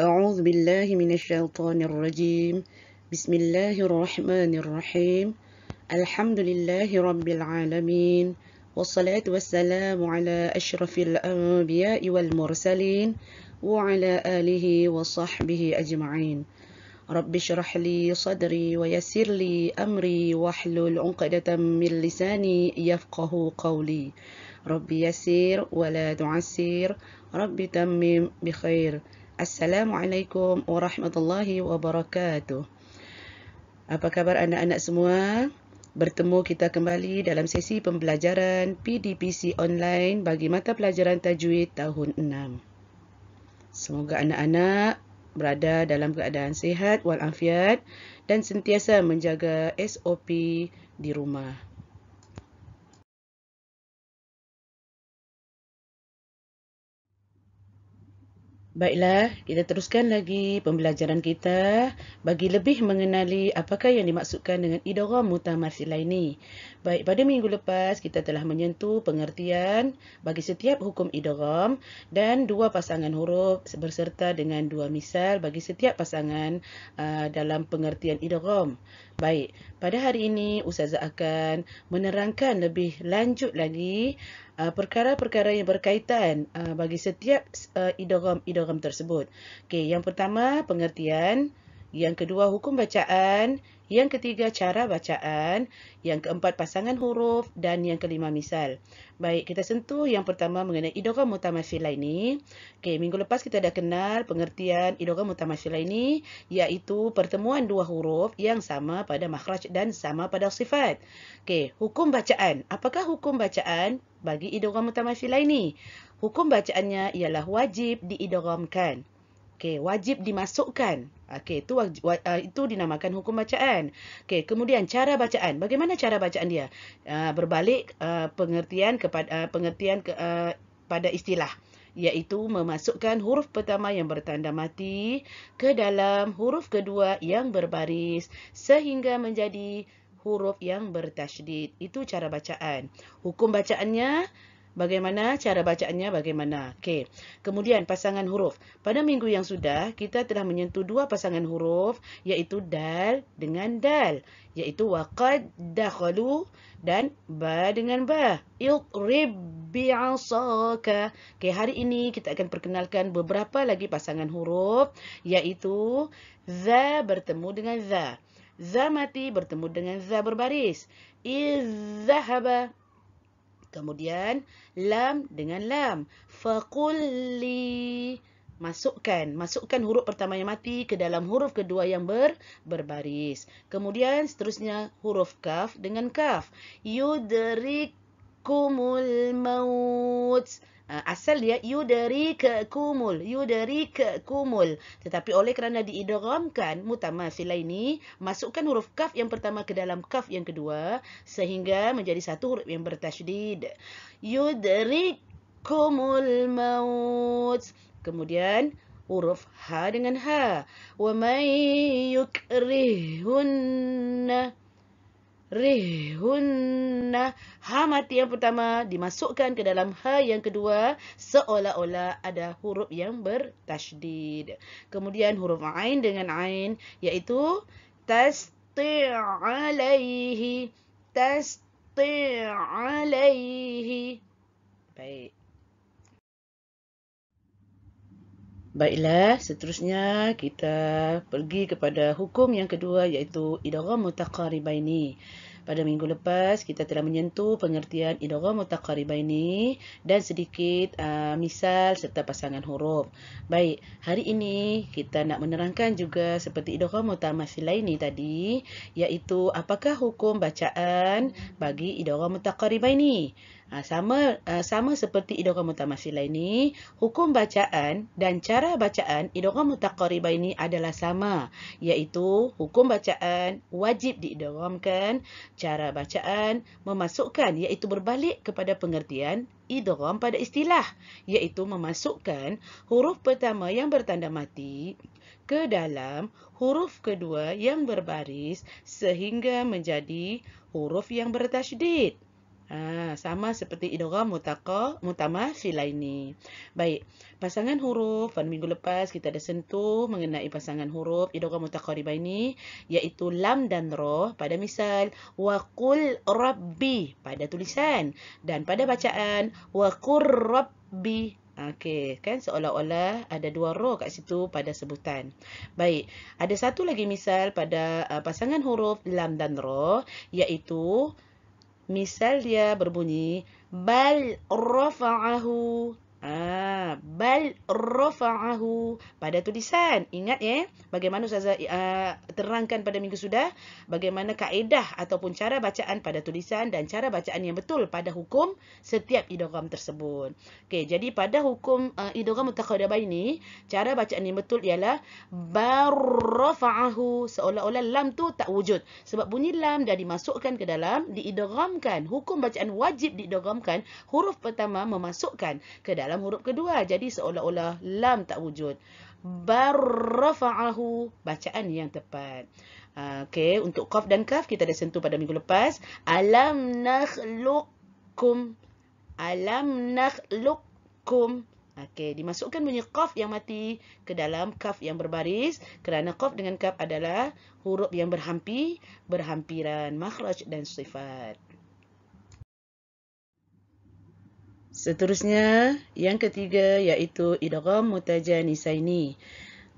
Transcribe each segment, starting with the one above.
أعوذ بالله من الشيطان الرجيم بسم الله الرحمن الرحيم الحمد لله رب العالمين والصلاة والسلام على أشرف الأنبياء والمرسلين وعلى آله وصحبه أجمعين رب اشرح لي صدري ويسر لي أمري واحلل عقدة من لساني يفقه قولي رب يسر ولا تعسر رب تمم بخير. Assalamualaikum warahmatullahi wabarakatuh. Apa khabar anak-anak semua? Bertemu kita kembali dalam sesi pembelajaran PDPC online bagi mata pelajaran tajwid tahun 6. Semoga anak-anak berada dalam keadaan sihat walafiat dan sentiasa menjaga SOP di rumah. Baiklah, kita teruskan lagi pembelajaran kita bagi lebih mengenali apakah yang dimaksudkan dengan idgham mutamathilah ini. Baik, pada minggu lepas kita telah menyentuh pengertian bagi setiap hukum idgham dan dua pasangan huruf berserta dengan dua misal bagi setiap pasangan dalam pengertian idgham. Baik, pada hari ini Ustazah akan menerangkan lebih lanjut lagi perkara-perkara yang berkaitan bagi setiap idgham tersebut. Okey, yang pertama pengertian, yang kedua hukum bacaan, yang ketiga cara bacaan, yang keempat pasangan huruf dan yang kelima misal. Baik, kita sentuh yang pertama mengenai idgham mutamathilah ini. Okey, minggu lepas kita dah kenal pengertian idgham mutamathilah ini iaitu pertemuan dua huruf yang sama pada makhraj dan sama pada sifat. Okey, hukum bacaan. Apakah hukum bacaan bagi idgham mutamathilah ini? Hukum bacaannya ialah wajib diidghamkan. Okey, wajib dimasukkan. Okey, itu dinamakan hukum bacaan. Okey, kemudian cara bacaan. Bagaimana cara bacaan dia? Berbalik pengertian pada istilah, iaitu memasukkan huruf pertama yang bertanda mati ke dalam huruf kedua yang berbaris sehingga menjadi huruf yang bertasydid. Itu cara bacaan. Hukum bacaannya bagaimana? Cara bacaannya bagaimana? Okey. Kemudian pasangan huruf. Pada minggu yang sudah, kita telah menyentuh dua pasangan huruf, iaitu dal dengan dal, iaitu waqad dakhalu dan ba dengan ba. Idrib bi'asaka. Okey, hari ini kita akan perkenalkan beberapa lagi pasangan huruf, iaitu za bertemu dengan za. Za mati bertemu dengan za berbaris. Izzahaba. Kemudian lam dengan lam. Faqulli. Masukkan huruf pertama yang mati ke dalam huruf kedua yang berbaris. Kemudian seterusnya huruf kaf dengan kaf. Yudrikumul maut. Asal dia yudrikakumul. Tetapi oleh kerana diidghamkan mutamathilah ini, masukkan huruf kaf yang pertama ke dalam kaf yang kedua sehingga menjadi satu huruf yang bertasydid. Yudrikumul maut. Kemudian huruf ha dengan ha. Wa may yukrihunna. Rihunna. Ha mati yang pertama dimasukkan ke dalam ha yang kedua seolah-olah ada huruf yang bertasydid. Kemudian huruf ain dengan ain, iaitu tasти' alaihi. Baik. Baiklah, seterusnya kita pergi kepada hukum yang kedua, iaitu idgham mutaqaribaini. Pada minggu lepas kita telah menyentuh pengertian idgham mutaqaribaini dan sedikit misal serta pasangan huruf. Baik, hari ini kita nak menerangkan juga seperti idgham mutamathilah ini tadi, iaitu apakah hukum bacaan bagi idgham mutaqaribaini. Sama seperti idgham mutamathilah ini, hukum bacaan dan cara bacaan idgham mutaqaribaini adalah sama, iaitu hukum bacaan wajib diidghamkan, cara bacaan memasukkan, iaitu berbalik kepada pengertian idgham pada istilah, iaitu memasukkan huruf pertama yang bertanda mati ke dalam huruf kedua yang berbaris sehingga menjadi huruf yang bertasydid. Sama seperti idgham mutamathilaini. Baik, pasangan huruf pada minggu lepas kita dah sentuh mengenai pasangan huruf idgham mutaqaribaini iaitu lam dan ra pada misal wa qul rabbi pada tulisan dan pada bacaan wa qur rabbi. Okey, kan seolah-olah ada dua ra kat situ pada sebutan. Baik, ada satu lagi misal pada pasangan huruf lam dan ra iaitu misal dia berbunyi bal rafa'ahu. Bal rafa'ahu pada tulisan. Ingat bagaimana Ustazah terangkan pada minggu sudah bagaimana kaedah ataupun cara bacaan pada tulisan dan cara bacaan yang betul pada hukum setiap idgham tersebut. Okey, jadi pada hukum idgham mutaqaribaini cara bacaan yang betul ialah bar rafa'ahu, seolah-olah lam tu tak wujud. Sebab bunyi lam dah dimasukkan ke dalam diidghamkan. Hukum bacaan wajib diidghamkan, huruf pertama memasukkan ke dalam huruf kedua. Jadi seolah-olah lam tak wujud. Barrafa'ahu, bacaan yang tepat. Okey, untuk qaf dan kaf kita dah sentuh pada minggu lepas. Alam nakhluqkum. Alam nakhluqkum. Okey, dimasukkan bunyi qaf yang mati ke dalam kaf yang berbaris kerana qaf dengan kaf adalah huruf yang berhampiran makhraj dan sifat. Seterusnya, yang ketiga iaitu idgham mutajanisaini.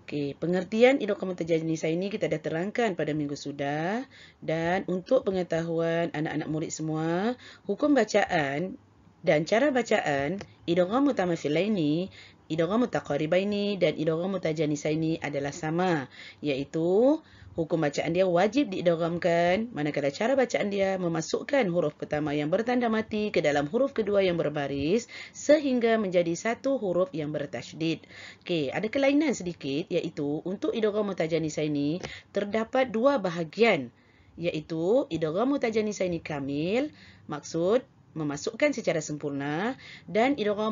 Okey, pengertian idgham mutajanisaini kita dah terangkan pada minggu sudah dan untuk pengetahuan anak-anak murid semua, hukum bacaan dan cara bacaan idgham mutamathilaini, idgham mutaqaribaini dan idgham mutajanisaini adalah sama, iaitu hukum bacaan dia wajib diidghamkan manakala cara bacaan dia memasukkan huruf pertama yang bertanda mati ke dalam huruf kedua yang berbaris sehingga menjadi satu huruf yang bertasydid. Okey, ada kelainan sedikit iaitu untuk idgham mutajanisaini terdapat dua bahagian iaitu idgham mutajanisaini kamil, maksud memasukkan secara sempurna, dan idgham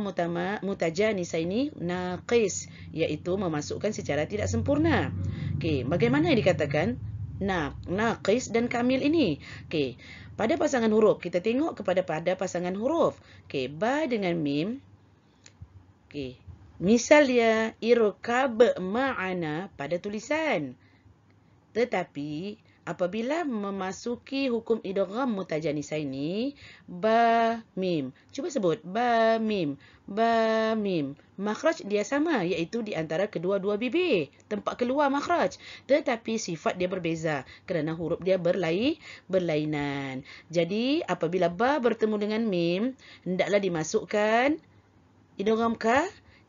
mutajanisaini naqis iaitu memasukkan secara tidak sempurna. Okey, bagaimana dikatakan naqis dan kamil ini? Okey, pada pasangan huruf kita tengok kepada pasangan huruf. Okey, ba dengan mim. Okey, misal dia irkab ma'ana pada tulisan. Tetapi apabila memasuki hukum idgham mutajanisaini ba mim. Cuba sebut ba mim. Ba mim. Makhraj dia sama iaitu di antara kedua-dua bibir. Tempat keluar makhraj. Tetapi sifat dia berbeza kerana huruf dia berlainan. Jadi apabila ba bertemu dengan mim, hendaklah dimasukkan idgham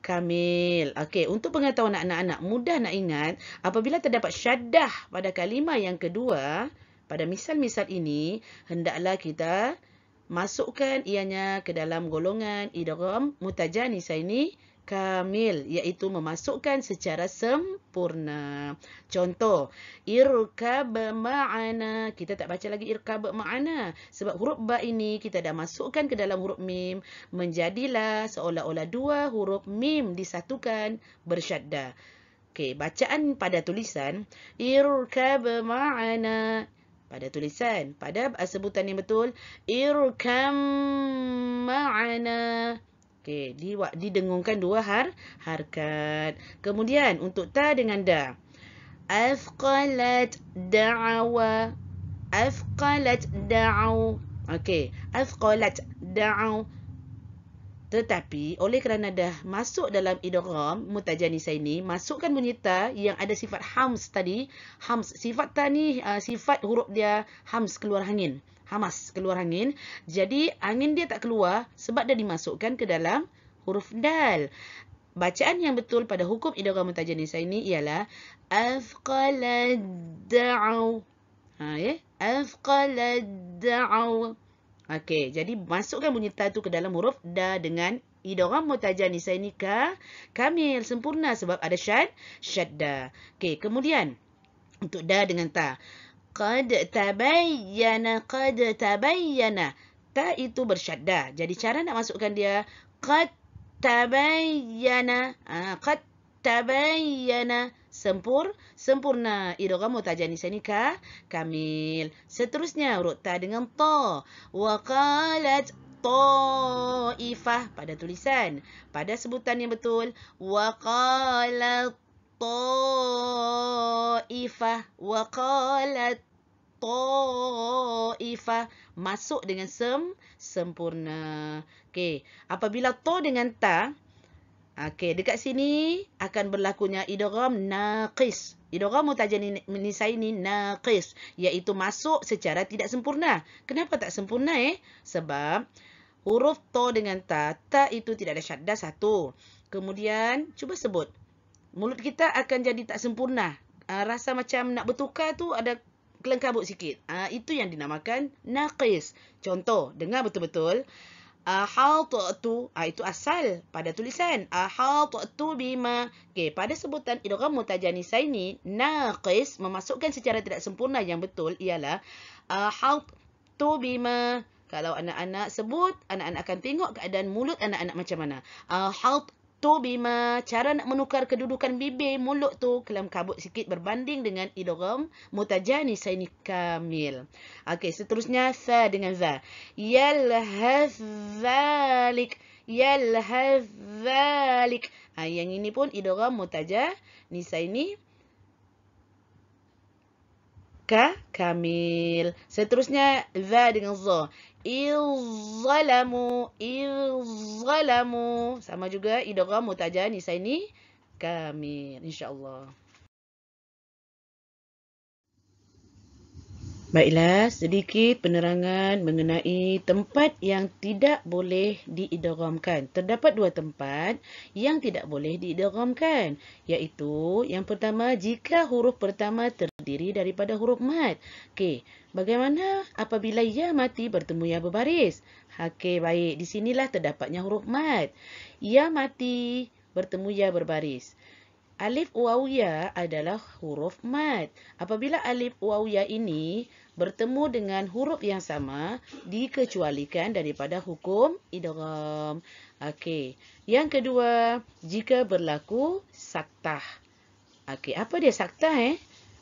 kamil. Okey, untuk pengetahuan anak-anak mudah nak ingat, apabila terdapat syaddah pada kalimah yang kedua, pada misal-misal ini, hendaklah kita masukkan ianya ke dalam golongan idgham mutajanisaini kamil, iaitu memasukkan secara sempurna. Contoh, irkab ma'ana. Kita tak baca lagi irkab ma'ana sebab huruf ba ini kita dah masukkan ke dalam huruf mim, menjadilah seolah-olah dua huruf mim disatukan bersyaddah. Okey, bacaan pada tulisan irkab ma'ana. Pada tulisan, pada sebutan yang betul irkam ma'ana. Okey, didengungkan dua harkat. Kemudian untuk ta dengan da. Afqalat da'awa. Afqalat da'aw. Okey, afqalat da'aw. Tetapi oleh kerana dah masuk dalam idgham mutajanisaini, masukkan bunyi ta yang ada sifat hams tadi. Hams, sifat ta ni sifat huruf dia hams, keluar angin. Hamas, keluar angin. Jadi angin dia tak keluar sebab dah dimasukkan ke dalam huruf dal. Bacaan yang betul pada hukum idgham mutajanisaini ialah afqalad da'aw. Afqalad da'aw. Okey, jadi masukkan bunyi ta tu ke dalam huruf da dengan idgham mutajanisaini kamil, sempurna sebab ada syaddah. Okey, kemudian untuk da dengan ta. Qad tabayyana, qad tabayyana. Ta itu bersyaddah. Jadi cara nak masukkan dia qad tabayyana. Qad tabayyana. Sempurna. Idgham mutajanis ini kamil. Seterusnya huruf ta dengan ta. Wa qalat ta'ifah pada tulisan. Pada sebutan yang betul. Wa qalat ta'ifah. Wa qalat ta'ifah. Masuk dengan sempurna. Okey. Apabila ta dengan ta. Okey, dekat sini akan berlakunya idgham naqis. Idgham mutajanis ini naqis, iaitu masuk secara tidak sempurna. Kenapa tak sempurna Sebab huruf ta dengan ta itu tidak ada syaddah satu. Kemudian cuba sebut. Mulut kita akan jadi tak sempurna. Rasa macam nak bertukar tu ada kelengkabut sikit. Itu yang dinamakan naqis. Contoh, dengar betul-betul. Ahattu, itu asal pada tulisan. Ahattu bima. Okey, pada sebutan idgham mutajanis ini naqis, memasukkan secara tidak sempurna yang betul ialah ahattu bima. Kalau anak-anak sebut, anak-anak akan tengok keadaan mulut anak-anak macam mana. Ahattu bima, cara nak menukar kedudukan bibir mulut tu kelam kabut sikit berbanding dengan idgham mutajanis ini kamil. Okey, seterusnya sa dengan za. Yalhaz zalik. Yalhaz zalik. Yang ini pun idgham mutajanis ini kamil. Seterusnya za dengan za. Izzalamu. Sama juga idgham mutajanis ini kamil, insya-Allah. Baiklah, sedikit penerangan mengenai tempat yang tidak boleh diidghamkan. Terdapat dua tempat yang tidak boleh diidghamkan, iaitu yang pertama jika huruf pertama terdiri daripada huruf mad. Okey, bagaimana apabila ya mati bertemu ya berbaris? Okey, baik. Di sinilah terdapatnya huruf mad. Ya mati bertemu ya berbaris. Alif waw ya adalah huruf mad. Apabila alif waw ya ini bertemu dengan huruf yang sama, dikecualikan daripada hukum idgham. Okey. Yang kedua, jika berlaku saktah. Okey, apa dia saktah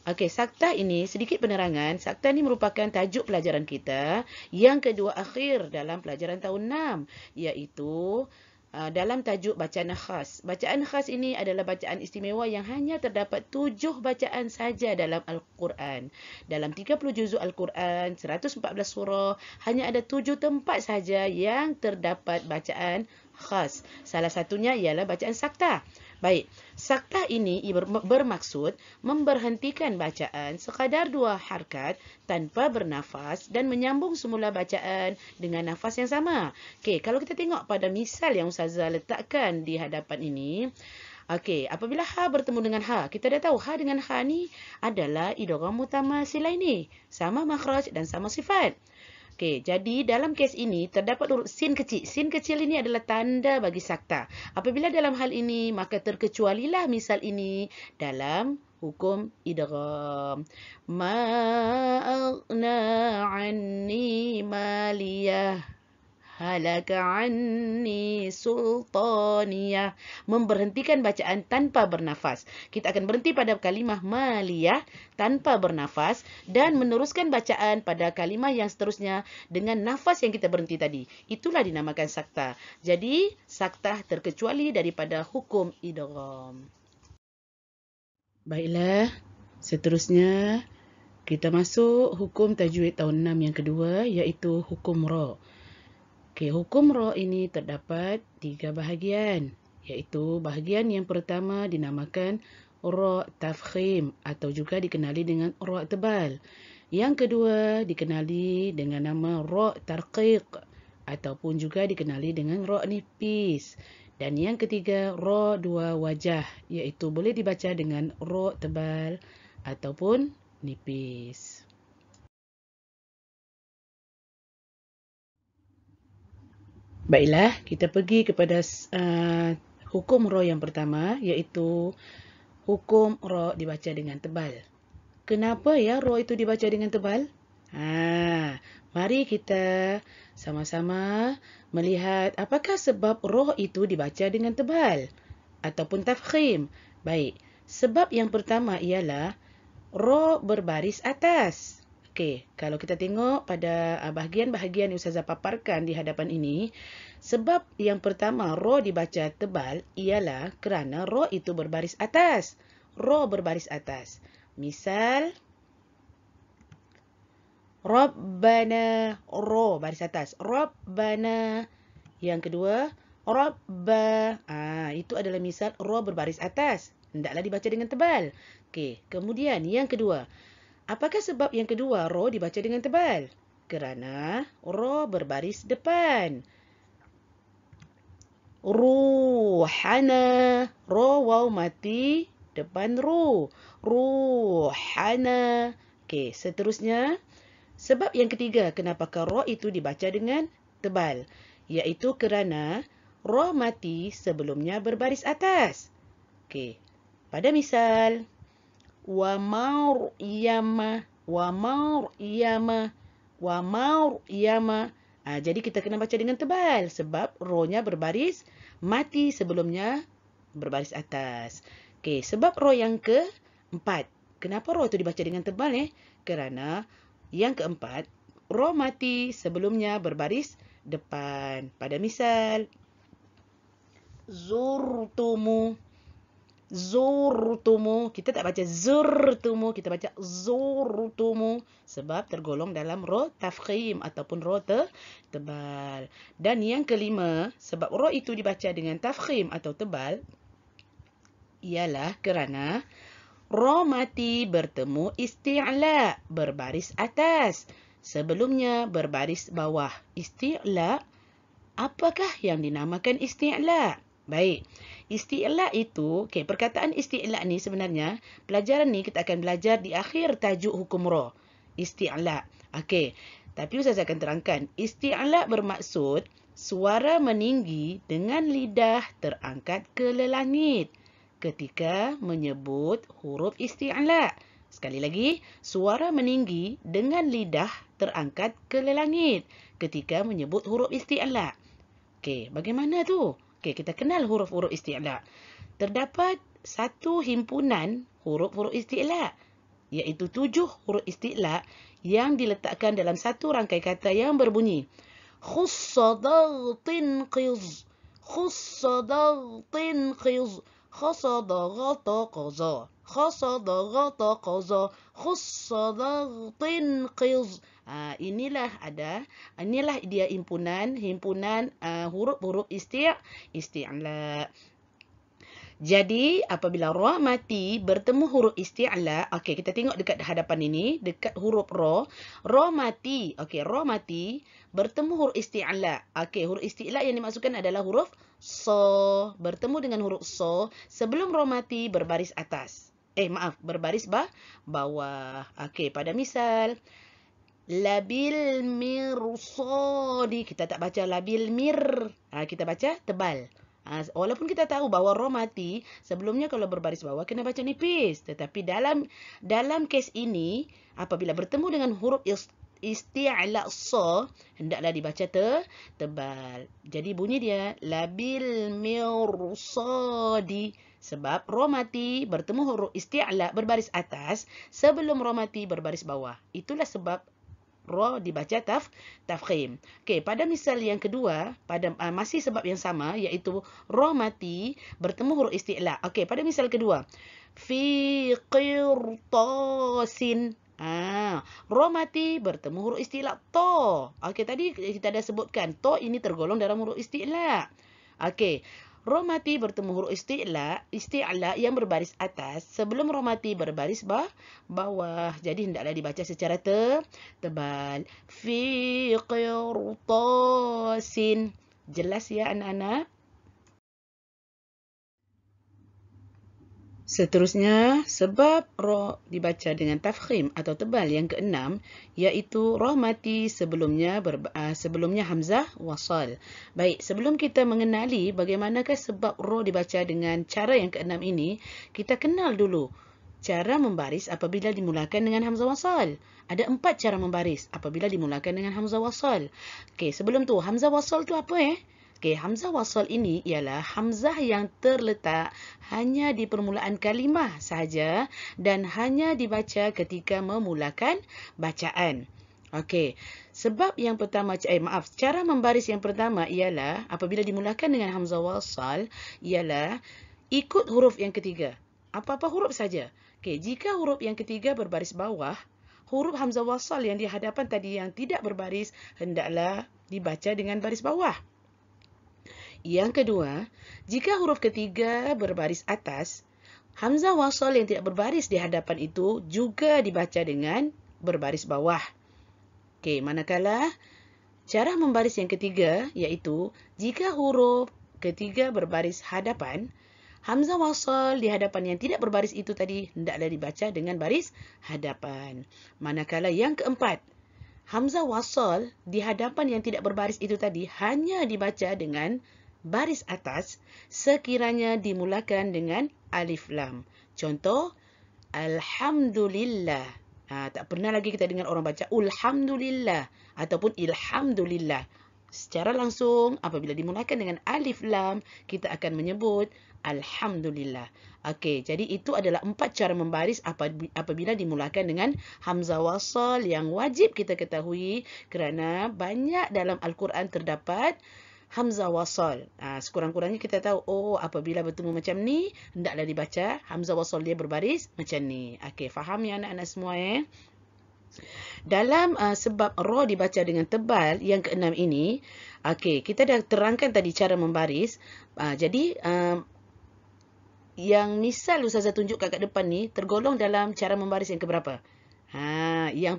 Okey, saktah ini sedikit penerangan. Saktah ini merupakan tajuk pelajaran kita yang kedua akhir dalam pelajaran tahun 6, iaitu dalam tajuk bacaan khas. Bacaan khas ini adalah bacaan istimewa yang hanya terdapat 7 bacaan saja dalam Al-Quran. Dalam 30 juzuk Al-Quran, 114 surah, hanya ada 7 tempat saja yang terdapat bacaan khas. Salah satunya ialah bacaan saktah. Baik, saktah ini bermaksud memberhentikan bacaan sekadar 2 harakat tanpa bernafas dan menyambung semula bacaan dengan nafas yang sama. Okey, kalau kita tengok pada misal yang Ustazah letakkan di hadapan ini. Okey, apabila ha bertemu dengan ha, kita dah tahu ha dengan ha ni adalah idgham mutamatsilaini, sama makhraj dan sama sifat. Okey, jadi dalam kes ini terdapat huruf sin kecil. Sin kecil ini adalah tanda bagi saktah. Apabila dalam hal ini, maka terkecualilah misal ini dalam hukum idgham. Ma aghna anni maliyah. Halaka anni sultaniyah. Memberhentikan bacaan tanpa bernafas. Kita akan berhenti pada kalimah maliyah tanpa bernafas dan meneruskan bacaan pada kalimah yang seterusnya dengan nafas yang kita berhenti tadi. Itulah dinamakan saktah. Jadi, saktah terkecuali daripada hukum idgham. Baiklah, seterusnya kita masuk hukum tajwid tahun 6 yang kedua, iaitu hukum ra. Okey, hukum ra ini terdapat 3 bahagian, iaitu bahagian yang pertama dinamakan ra tafkhim atau juga dikenali dengan ra tebal. Yang kedua dikenali dengan nama ra tarqiq ataupun juga dikenali dengan ra nipis. Dan yang ketiga ra dua wajah, iaitu boleh dibaca dengan ra tebal ataupun nipis. Baiklah, kita pergi kepada hukum ra yang pertama, iaitu hukum ra dibaca dengan tebal. Kenapa ya ra itu dibaca dengan tebal? Mari kita sama-sama melihat apakah sebab ra itu dibaca dengan tebal ataupun tafkhim. Baik, Sebab yang pertama ialah ro berbaris atas. Okey, kalau kita tengok pada bahagian-bahagian yang Ustazah paparkan di hadapan ini, sebab yang pertama ro dibaca tebal ialah kerana ro itu berbaris atas. Ro berbaris atas. Misal, Rabbana, ro baris atas. Rabbana. Yang kedua, Rabba. Itu adalah misal ro berbaris atas. Hendaklah dibaca dengan tebal. Okey, kemudian yang kedua. Apakah sebab yang kedua ro dibaca dengan tebal? Kerana ro berbaris depan. Ruhana. Ro waw mati depan ru. Ruhana. Okey, seterusnya. Sebab yang ketiga, kenapakah ro itu dibaca dengan tebal? Iaitu kerana ro mati sebelumnya berbaris atas. Okey. Pada misal, wa Maryama, wa Maryama, wa Maryama. Jadi kita kena baca dengan tebal sebab ro-nya berbaris mati sebelumnya berbaris atas. Okey, sebab ro yang keempat. Kenapa ro itu dibaca dengan tebal? Kerana yang keempat, ro mati sebelumnya berbaris depan. Pada misal, zurtumu. Zurtumu. Kita tak baca zurtumu, kita baca zurtumu sebab tergolong dalam ro tafkhim ataupun ro tebal. Dan yang kelima, sebab ro itu dibaca dengan tafkhim atau tebal ialah kerana ro mati bertemu isti'la berbaris atas. Sebelumnya berbaris bawah. Isti'la, apakah yang dinamakan isti'la? Baik, isti'la itu, perkataan isti'la ni sebenarnya, pelajaran ni kita akan belajar di akhir tajuk hukum ro. Isti'la. Tapi Ustaz akan terangkan. Isti'la bermaksud suara meninggi dengan lidah terangkat ke langit ketika menyebut huruf isti'la. Sekali lagi, suara meninggi dengan lidah terangkat ke langit ketika menyebut huruf isti'la. Bagaimana tu? Kita kenal huruf-huruf isti'la. Terdapat satu himpunan huruf-huruf isti'la, iaitu 7 huruf isti'la yang diletakkan dalam satu rangkai kata yang berbunyi khussadagtin qiz, khussadagtin qiz, khassadagata qaza, khassadagata qaza, khussadagtin qiz. Inilah dia himpunan huruf-huruf isti'la. Jadi apabila ro mati bertemu huruf isti'la, kita tengok dekat hadapan ini, dekat huruf ro mati. Ro mati bertemu huruf isti'la. Huruf isti'la yang dimaksudkan adalah huruf so, bertemu dengan huruf so sebelum ro mati berbaris atas. Berbaris bawah. Pada misal, labil mirsadi. Kita tak baca labil mir. Kita baca tebal. Walaupun kita tahu bahawa ro mati, sebelumnya kalau berbaris bawah kena baca nipis. Tetapi dalam kes ini, apabila bertemu dengan huruf isti'la so, hendaklah dibaca tebal. Jadi bunyi dia labil mirsadi. Sebab ro mati bertemu huruf isti'la berbaris atas sebelum ro mati berbaris bawah. Itulah sebab ro dibaca tafkhim. Pada misal yang kedua, pada masih sebab yang sama, iaitu ro mati bertemu huruf isti'la. Pada misal kedua, fi qirtasin. Ro mati bertemu huruf isti'la to. Tadi kita dah sebutkan to ini tergolong dalam huruf isti'la. Ro mati bertemu huruf isti'la yang berbaris atas sebelum ro mati berbaris bawah. Jadi hendaklah dibaca secara tebal. Fi qirtasin. Jelas ya anak-anak? Seterusnya, sebab ro dibaca dengan tafkhim atau tebal yang keenam, iaitu ro mati sebelumnya hamzah wasal. Baik, sebelum kita mengenali bagaimanakah sebab ro dibaca dengan cara yang keenam ini, kita kenal dulu cara membaris apabila dimulakan dengan hamzah wasal. Ada 4 cara membaris apabila dimulakan dengan hamzah wasal. Sebelum tu, hamzah wasal tu apa? Okey, hamzah wasal ini ialah hamzah yang terletak hanya di permulaan kalimah sahaja dan hanya dibaca ketika memulakan bacaan. Okey, sebab yang pertama, cara membaris yang pertama ialah apabila dimulakan dengan hamzah wasal ialah ikut huruf yang ketiga. Apa-apa huruf saja. Okey, jika huruf yang ketiga berbaris bawah, huruf hamzah wasal yang di hadapan tadi yang tidak berbaris hendaklah dibaca dengan baris bawah. Yang kedua, jika huruf ketiga berbaris atas, hamzah wasal yang tidak berbaris di hadapan itu juga dibaca dengan berbaris bawah. Okey, manakala cara membaris yang ketiga iaitu jika huruf ketiga berbaris hadapan, hamzah wasal di hadapan yang tidak berbaris itu tadi hendaklah dibaca dengan baris hadapan. Manakala yang keempat, hamzah wasal di hadapan yang tidak berbaris itu tadi hanya dibaca dengan baris atas sekiranya dimulakan dengan alif lam. Contoh, alhamdulillah. Tak pernah lagi kita dengar orang baca alhamdulillah ataupun ilhamdulillah. Secara langsung apabila dimulakan dengan alif lam, kita akan menyebut alhamdulillah. Okey, jadi itu adalah 4 cara membaris apabila dimulakan dengan hamzah wasal yang wajib kita ketahui kerana banyak dalam Al-Quran terdapat hamzah wasal. Sekurang-kurangnya kita tahu, apabila bertemu macam ni, hendaklah dibaca hamzah wasal dia berbaris macam ni. Okey, faham ya anak-anak semua Dalam sebab ra dibaca dengan tebal yang keenam ini, okey, kita dah terangkan tadi cara membaris. Jadi yang misal Ustazah tunjukkan kat depan ni tergolong dalam cara membaris yang keberapa? Yang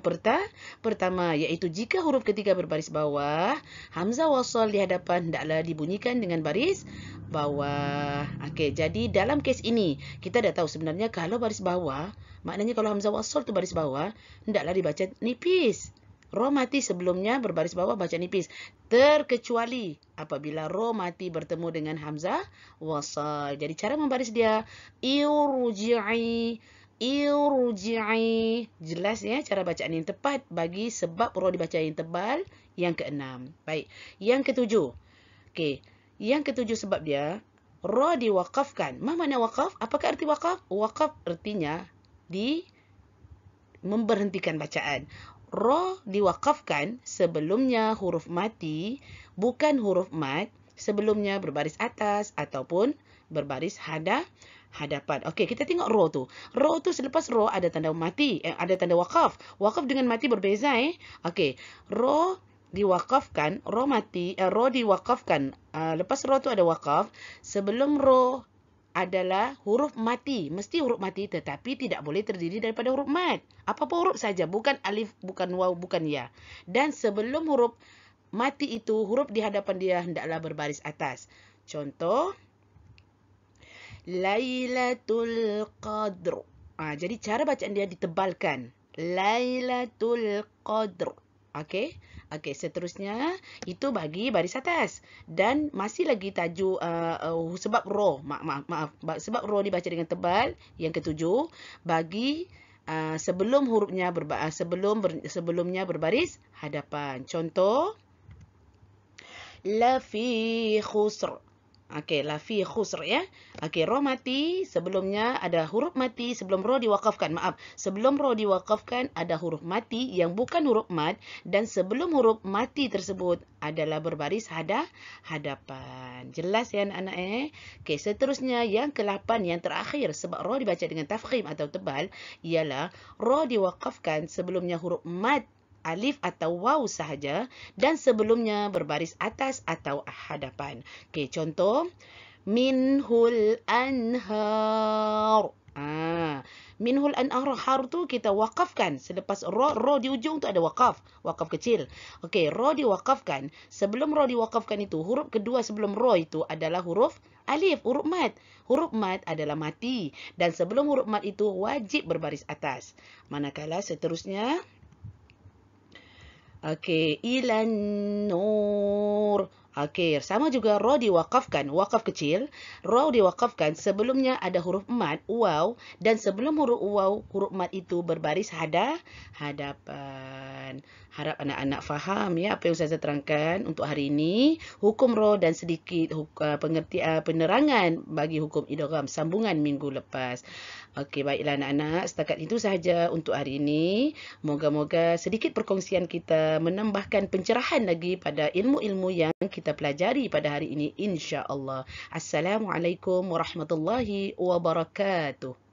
pertama iaitu jika huruf ketiga berbaris bawah, hamzah wasal di hadapan hendaklah dibunyikan dengan baris bawah. Okey, jadi dalam kes ini kita dah tahu sebenarnya kalau baris bawah, maknanya kalau hamzah wasal tu baris bawah, hendaklah dibaca nipis. Ra mati sebelumnya berbaris bawah baca nipis. Terkecuali apabila ra mati bertemu dengan hamzah wasal. Jadi cara membaris dia irji'i. Jelas ya cara bacaan yang tepat bagi sebab ra dibaca yang tebal yang keenam. Baik, yang ketujuh. Okey, yang ketujuh sebab dia ra diwaqafkan. Apa makna waqaf? Apakah arti waqaf? Waqaf artinya memberhentikan bacaan. Ra diwaqafkan sebelumnya huruf mati, bukan huruf mat, sebelumnya berbaris atas ataupun berbaris hadapan. Okey, kita tengok ra tu. Ra tu selepas ra ada tanda mati, ada tanda waqaf. Waqaf dengan mati berbeza Okey, ra diwaqafkan, ra mati, ra diwaqafkan. Lepas ra tu ada waqaf, sebelum ra adalah huruf mati. Mesti huruf mati tetapi tidak boleh terdiri daripada huruf mat. Apa-apa huruf saja, bukan alif, bukan waw, bukan ya. Dan sebelum huruf mati itu, huruf di hadapan dia hendaklah berbaris atas. Contoh, Lailatul Qadr. Jadi cara bacaan dia ditebalkan. Lailatul Qadr. Okey. Okey, seterusnya itu bagi baris atas. Dan masih lagi tajuk sebab ra. Maaf. Sebab ra dibaca dengan tebal. Yang ketujuh, bagi sebelum hurufnya sebelumnya berbaris hadapan. Contoh, la fi khusr. Okey, la fi khusr ya. Okey, ra mati, sebelumnya ada huruf mati sebelum ra diwaqafkan. Maaf, sebelum ra diwaqafkan ada huruf mati yang bukan huruf mat dan sebelum huruf mati tersebut adalah berbaris hadapan. Jelas ya anak-anak Okey, seterusnya yang ke-8 yang terakhir sebab ra dibaca dengan tafkhim atau tebal ialah ra diwaqafkan sebelumnya huruf mat, alif atau waw sahaja dan sebelumnya berbaris atas atau hadapan. Okey, contoh, minhul anhar. Minhul anhar tu kita waqafkan selepas ra di ujung tu ada waqaf kecil. Okey, ra diwaqafkan. Sebelum ra diwaqafkan itu, huruf kedua sebelum ra itu adalah huruf alif, huruf mat. Huruf mat adalah mati dan sebelum huruf mat itu wajib berbaris atas. Manakala seterusnya, okey, ilan nur. Okey, sama juga ra diwakafkan, wakaf kecil, ra diwakafkan sebelumnya ada huruf mad, waw, dan sebelum huruf waw, huruf mad itu berbaris hadapan. Harap anak-anak faham ya apa yang Ustazah terangkan untuk hari ini. Hukum ra dan sedikit penerangan bagi hukum idgham sambungan minggu lepas. Okey, baiklah anak-anak, setakat itu sahaja untuk hari ini. Moga-moga sedikit perkongsian kita menambahkan pencerahan lagi pada ilmu-ilmu yang kita pelajari pada hari ini, insya-Allah. Assalamualaikum warahmatullahi wabarakatuh.